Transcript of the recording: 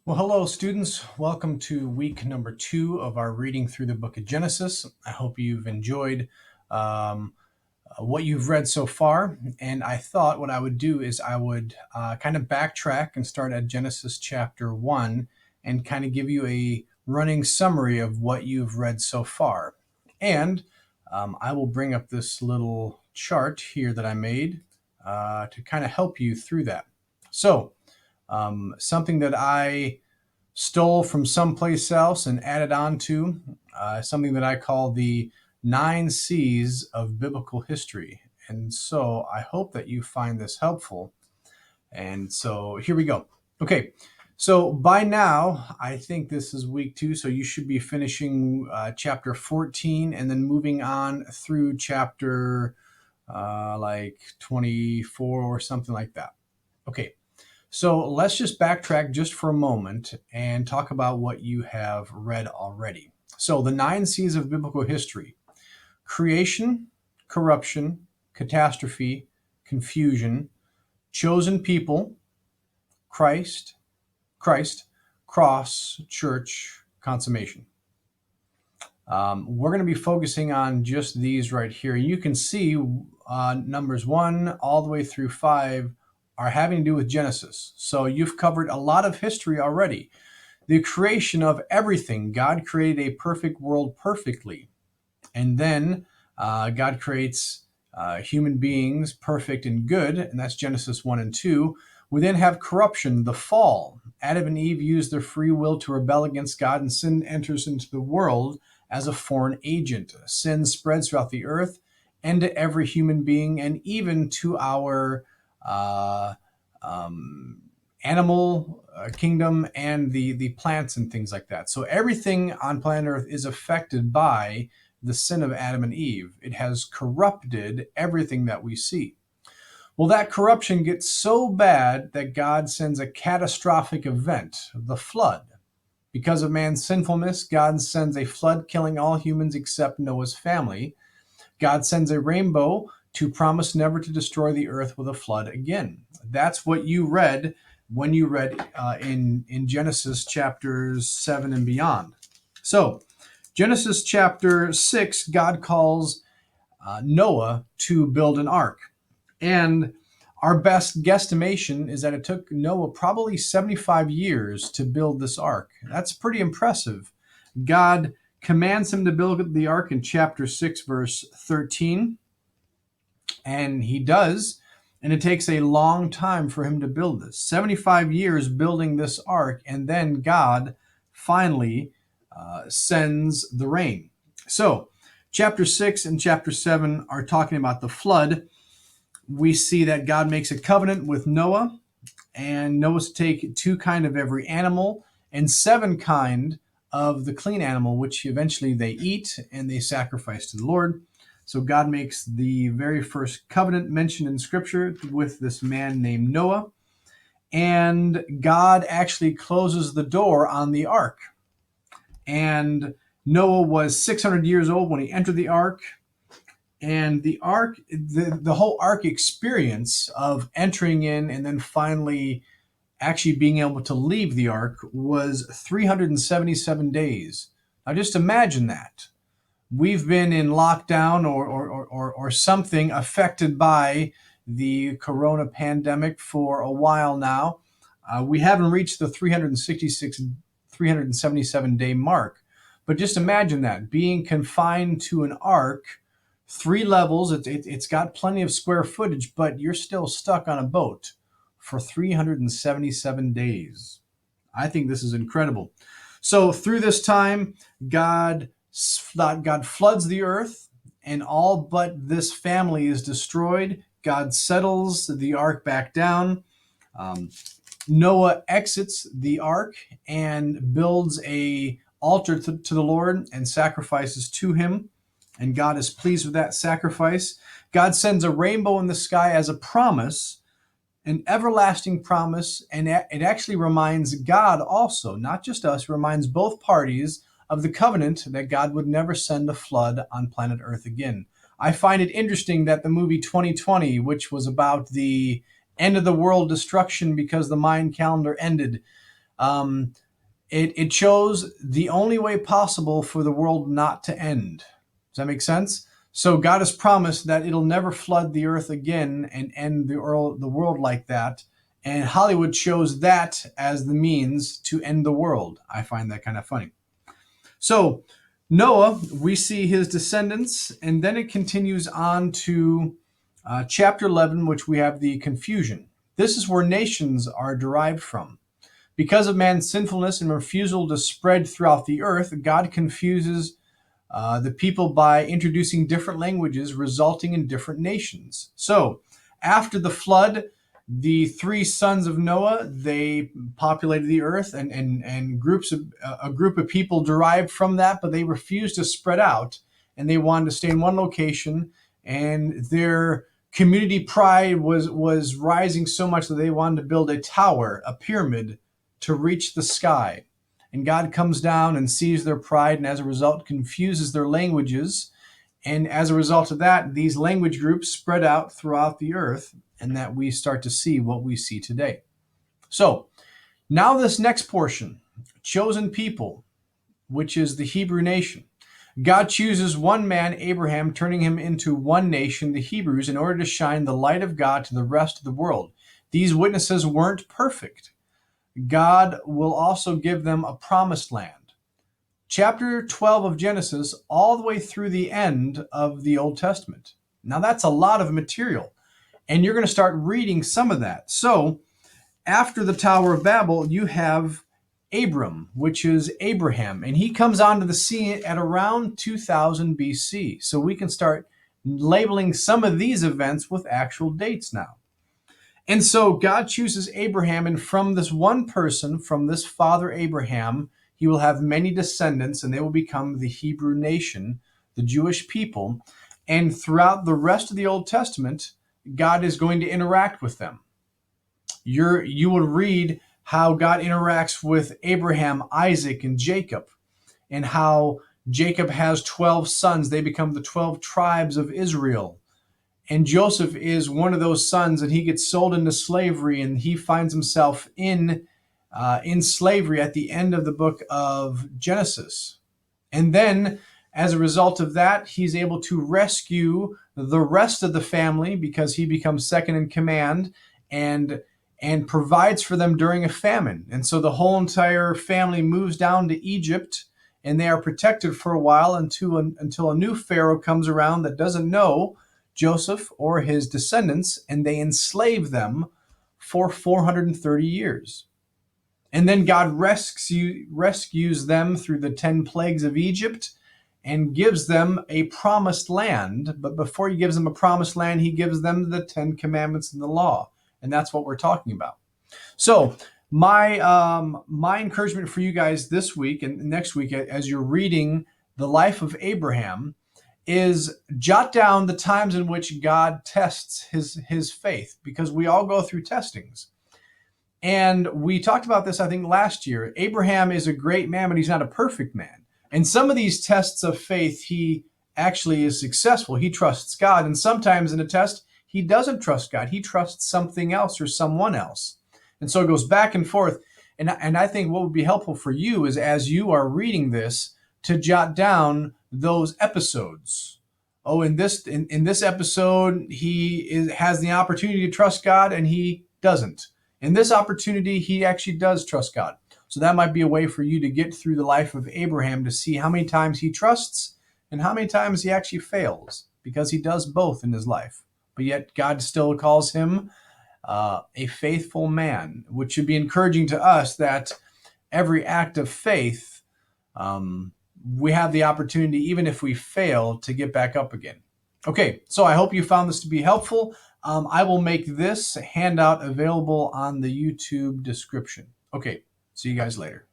Well, hello, students. Welcome to week number 2 of our reading through the book of Genesis. I hope you've enjoyed um, what you've read so far. And I thought what I would do is I would kind of backtrack and start at Genesis chapter 1 and kind of give you a running summary of what you've read so far. And I will bring up this little chart here that I made to kind of help you through that. So, something that I stole from someplace else and added on to, something that I call the 9 C's of biblical history. And so I hope that you find this helpful. And so here we go. Okay, so by now, I think this is week 2, so you should be finishing chapter 14 and then moving on through chapter like 24 or something like that. Okay, so let's just backtrack just for a moment and talk about what you have read already. So the 9 C's of biblical history: creation, corruption, catastrophe, confusion, chosen people, Christ, cross, church, consummation. We're going to be focusing on just these right here. You can see numbers 1 all the way through 5 are having to do with Genesis. So you've covered a lot of history already. The creation of everything. God created a perfect world perfectly. And then God creates human beings perfect and good, and that's Genesis 1 and 2. We then have corruption, the fall. Adam and Eve use their free will to rebel against God, and sin enters into the world as a foreign agent. Sin spreads throughout the earth and to every human being, and even to our uh, animal kingdom and the plants and things like that. So everything on planet Earth is affected by the sin of Adam and Eve. It has corrupted everything that we see. Well, that corruption gets so bad that God sends a catastrophic event, the flood. Because of man's sinfulness, God sends a flood killing all humans except Noah's family. God sends a rainbow to promise never to destroy the earth with a flood again. That's what you read when you read in Genesis chapters 7 and beyond. So, Genesis chapter 6, God calls Noah to build an ark. And our best guesstimation is that it took Noah probably 75 years to build this ark. That's pretty impressive. God commands him to build the ark in chapter 6, verse 13. And he does. And it takes a long time for him to build this. 75 years building this ark. And then God finally sends the rain. So, chapter 6 and chapter 7 are talking about the flood. We see that God makes a covenant with Noah, and Noah's to take 2 kind of every animal and 7 kind of the clean animal, which eventually they eat and they sacrifice to the Lord. So God makes the very first covenant mentioned in Scripture with this man named Noah, and God actually closes the door on the ark. And Noah was 600 years old when he entered the ark. And the ark, the whole ark experience of entering in and then finally actually being able to leave the ark was 377 days. Now just imagine that. We've been in lockdown or something affected by the corona pandemic for a while now. We haven't reached the 377 day mark. But just imagine that, being confined to an ark, 3 levels. It's got plenty of square footage, but you're still stuck on a boat for 377 days. I think this is incredible. So through this time, God floods the earth, and all but this family is destroyed. God settles the ark back down. Noah exits the ark and builds a altar to the Lord and sacrifices to him. And God is pleased with that sacrifice. God sends a rainbow in the sky as a promise, an everlasting promise, and it actually reminds God also, not just us, reminds both parties of the covenant that God would never send a flood on planet Earth again. I find it interesting that the movie 2020, which was about the end of the world destruction because the Mayan calendar ended, Um, it chose the only way possible for the world not to end. Does that make sense? So God has promised that it'll never flood the earth again and end the world like that. And Hollywood chose that as the means to end the world. I find that kind of funny. So Noah, we see his descendants, and then it continues on to chapter 11, which we have the confusion. This is where nations are derived from. Because of man's sinfulness and refusal to spread throughout the earth, God confuses the people by introducing different languages, resulting in different nations. So, after the flood, the three sons of Noah, they populated the earth, and groups of a group of people derived from that, but they refused to spread out, and they wanted to stay in one location, and their community pride was rising so much that they wanted to build a tower, a pyramid, to reach the sky. And God comes down and sees their pride, and as a result confuses their languages. And as a result of that, these language groups spread out throughout the earth, and that we start to see what we see today. So now this next portion, chosen people, which is the Hebrew nation. God chooses one man, Abraham, turning him into one nation, the Hebrews, in order to shine the light of God to the rest of the world. These witnesses weren't perfect. God will also give them a promised land. Chapter 12 of Genesis, all the way through the end of the Old Testament. Now, that's a lot of material, and you're going to start reading some of that. So, after the Tower of Babel, you have Abram, which is Abraham, and he comes onto the scene at around 2000 BC. So, we can start labeling some of these events with actual dates now. And so God chooses Abraham, and from this one person, from this father Abraham, he will have many descendants, and they will become the Hebrew nation, the Jewish people. And throughout the rest of the Old Testament, God is going to interact with them. You will read how God interacts with Abraham, Isaac, and Jacob, and how Jacob has 12 sons. They become the 12 tribes of Israel. And Joseph is one of those sons, and he gets sold into slavery, and he finds himself in slavery at the end of the book of Genesis. And then, as a result of that, he's able to rescue the rest of the family because he becomes second in command and provides for them during a famine. And so the whole entire family moves down to Egypt, and they are protected for a while until a new Pharaoh comes around that doesn't know Joseph or his descendants, and they enslave them for 430 years. And then God rescues them through the 10 plagues of Egypt and gives them a promised land. But before he gives them a promised land, he gives them the 10 commandments and the law. And that's what we're talking about. So my encouragement for you guys this week and next week, as you're reading the life of Abraham, is jot down the times in which God tests his faith, because we all go through testings. And we talked about this, I think, last year. Abraham is a great man, but he's not a perfect man. And some of these tests of faith, he actually is successful. He trusts God. And sometimes in a test, he doesn't trust God. He trusts something else or someone else. And so it goes back and forth. And I think what would be helpful for you is, as you are reading this, to jot down those episodes. Oh, in this episode, he has the opportunity to trust God, and he doesn't. In this opportunity, he actually does trust God. So that might be a way for you to get through the life of Abraham, to see how many times he trusts and how many times he actually fails, because he does both in his life. But yet God still calls him a faithful man, which should be encouraging to us, that every act of faith, we have the opportunity, even if we fail, to get back up again. Okay, so I hope you found this to be helpful. I will make this handout available on the YouTube description. Okay, see you guys later.